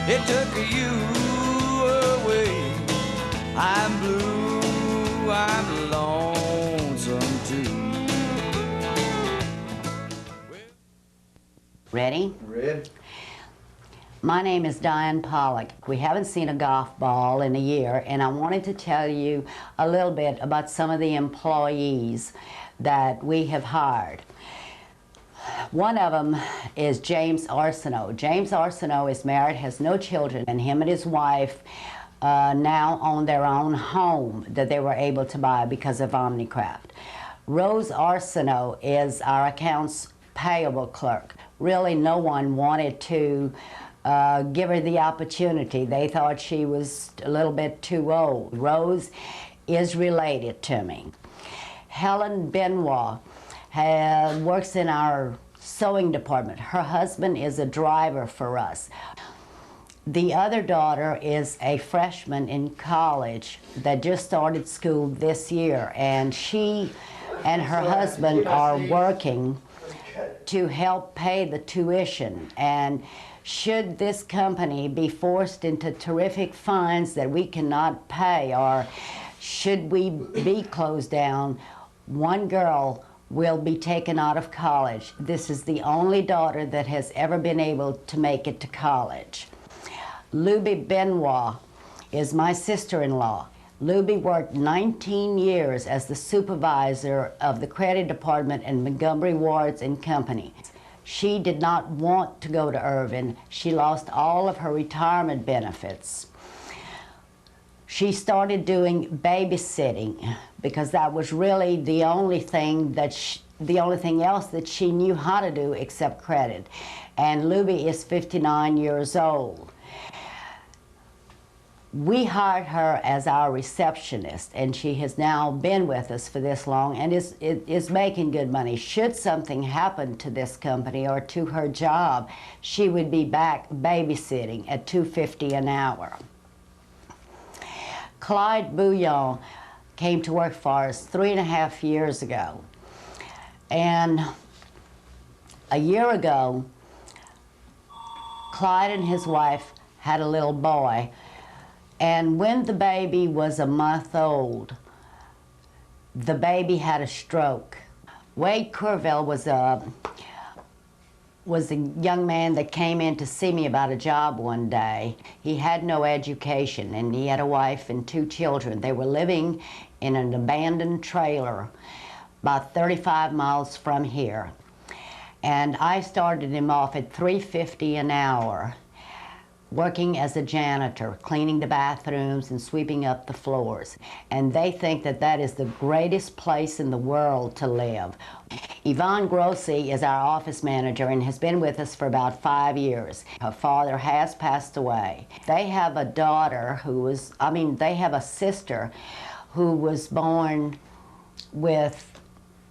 It took you away. I'm blue, I'm lonesome too. Ready? Red. My name is Diane Pollock. We haven't seen a golf ball in a year, and I wanted to tell you a little bit about some of the employees that we have hired. One of them is James Arsenault. James Arsenault is married, has no children, and him and his wife now own their own home that they were able to buy because of Omnicraft. Rose Arsenault is our accounts payable clerk. Really, no one wanted to give her the opportunity. They thought she was a little bit too old. Rose is related to me. Helen Benoit works in our sewing department. Her husband is a driver for us. The other daughter is a freshman in college that just started school this year, and she and her husband are working to help pay the tuition. And should this company be forced into terrific fines that we cannot pay, or should we be closed down, one girl will be taken out of college. This is the only daughter that has ever been able to make it to college. Luby Benoit is my sister-in-law. Luby worked 19 years as the supervisor of the credit department in Montgomery Ward's and Company. She did not want to go to Irving. She lost all of her retirement benefits. She started doing babysitting because that was really the only thing else that she knew how to do except credit. And Luby is 59 years old. We hired her as our receptionist, and she has now been with us for this long and is making good money. Should something happen to this company or to her job, she would be back babysitting at $2.50 an hour. Clyde Bouillon came to work for us 3.5 years ago. And a year ago, Clyde and his wife had a little boy. And when the baby was a month old, the baby had a stroke. Wade Curville was a young man that came in to see me about a job one day. He had no education, and he had a wife and 2 children. They were living in an abandoned trailer about 35 miles from here. And I started him off at $3.50 an hour, working as a janitor, cleaning the bathrooms and sweeping up the floors. And they think that that is the greatest place in the world to live. Yvonne Grossi is our office manager and has been with us for about 5 years. Her father has passed away. They have a daughter they have a sister who was born with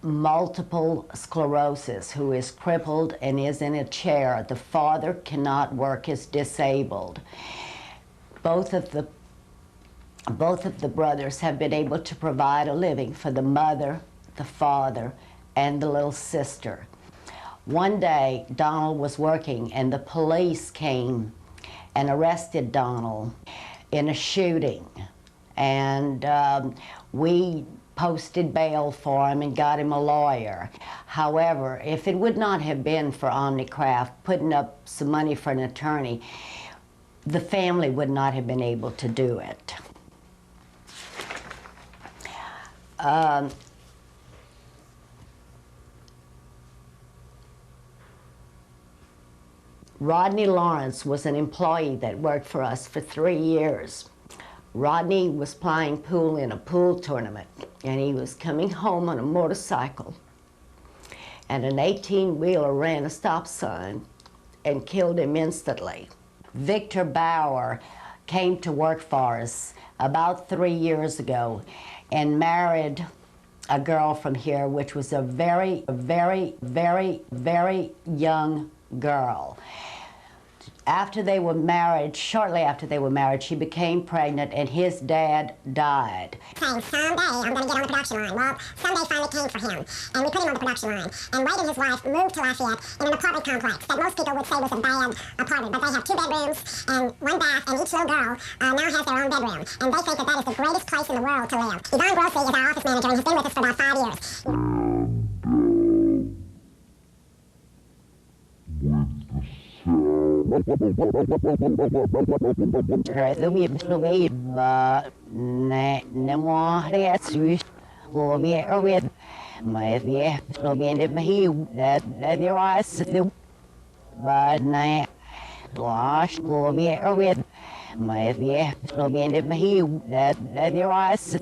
multiple sclerosis, who is crippled and is in a chair. The father cannot work, is disabled. Both of the brothers have been able to provide a living for the mother, the father, and the little sister. One day, Donald was working and the police came and arrested Donald in a shooting. And we posted bail for him and got him a lawyer. However, if it would not have been for Omnicraft putting up some money for an attorney, the family would not have been able to do it. Rodney Lawrence was an employee that worked for us for 3 years. Rodney was playing pool in a pool tournament, and he was coming home on a motorcycle, and an 18-wheeler ran a stop sign and killed him instantly. Victor Bauer came to work for us about 3 years ago and married a girl from here, which was a very, very, very, very young girl. After they were married, shortly after they were married, she became pregnant and his dad died. Saying, someday I'm going to get on the production line. Well, someday finally came for him, and we put him on the production line. And Wade and his wife moved to Lafayette in an apartment complex that most people would say was a bad apartment, but they have 2 bedrooms and 1 bath, and each little girl now has their own bedroom. And they think that that is the greatest place in the world to live. Yvonne Grossi is our office manager and has been with us for about 5 years. Rồi tôi biết và nè mua cái suy của biết mà biết tôi biết để mà hiểu để điều ai sự và này đó của biết mà biết tôi biết để mà hiểu để điều ai sự